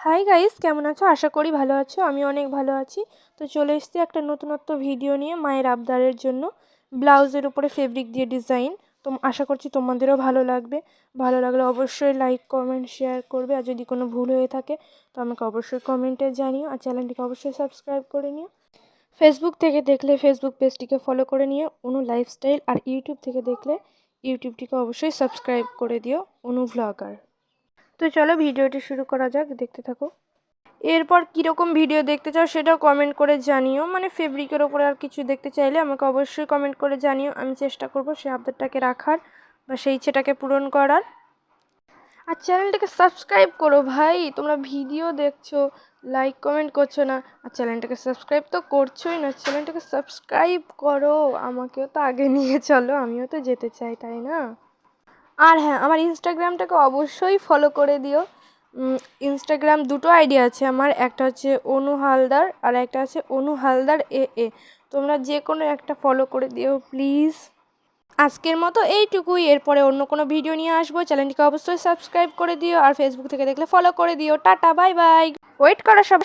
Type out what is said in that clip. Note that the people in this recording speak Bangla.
হাই গাইস, কেমন আছো? আশা করি ভালো আছো। আমি অনেক ভালো আছি। তো চলে এসেছি একটা নতুনত্ব ভিডিও নিয়ে মায়ের আবদারের জন্য। ব্লাউজের উপরে ফেব্রিক দিয়ে ডিজাইন। তো আশা করছি তোমাদেরও ভালো লাগবে। ভালো লাগলে অবশ্যই লাইক কমেন্ট শেয়ার করবে, আর যদি কোনো ভুল হয়ে থাকে তো আমাকে অবশ্যই কমেন্টে জানিও, আর চ্যানেলটিকে অবশ্যই সাবস্ক্রাইব করে নিও। ফেসবুক থেকে দেখলে ফেসবুক পেজটিকে ফলো করে নিও অনু লাইফস্টাইল, আর ইউটিউব থেকে দেখলে ইউটিউবটিকে অবশ্যই সাবস্ক্রাইব করে দিও অনু ভ্লগার। তো চলো ভিডিওটি শুরু করা যাক, দেখতে থাকো। এরপর কীরকম ভিডিও দেখতে চাও সেটাও কমেন্ট করে জানিও, মানে ফেব্রিকের ওপরে আর কিছু দেখতে চাইলে আমাকে অবশ্যই কমেন্ট করে জানিও। আমি চেষ্টা করব সেই আবদারটাকে রাখার বা সেই ইচ্ছেটাকে পূরণ করার। আর চ্যানেলটাকে সাবস্ক্রাইব করো ভাই, তোমরা ভিডিও দেখছো, লাইক কমেন্ট করছো না, আর চ্যানেলটাকে সাবস্ক্রাইব তো করছোই না। চ্যানেলটাকে সাবস্ক্রাইব করো, আমাকেও তো আগে নিয়ে চলো, আমিও তো যেতে চাই, তাই না? আর হ্যাঁ, আমার ইনস্টাগ্রামটাকে অবশ্যই ফলো করে দিও। ইনস্টাগ্রাম দুটো আইডি আছে আমার, একটা হচ্ছে অনু হালদার আর একটা আছে অনু হালদার এ। তোমরা যে কোনো একটা ফলো করে দিও প্লিজ। আজকের মতো এইটুকুই, এরপরে অন্য কোনো ভিডিও নিয়ে আসবো। চ্যানেলটিকে অবশ্যই সাবস্ক্রাইব করে দিও, আর ফেসবুক থেকে দেখলে ফলো করে দিও। Tata, bye bye. ওয়েট করো সব।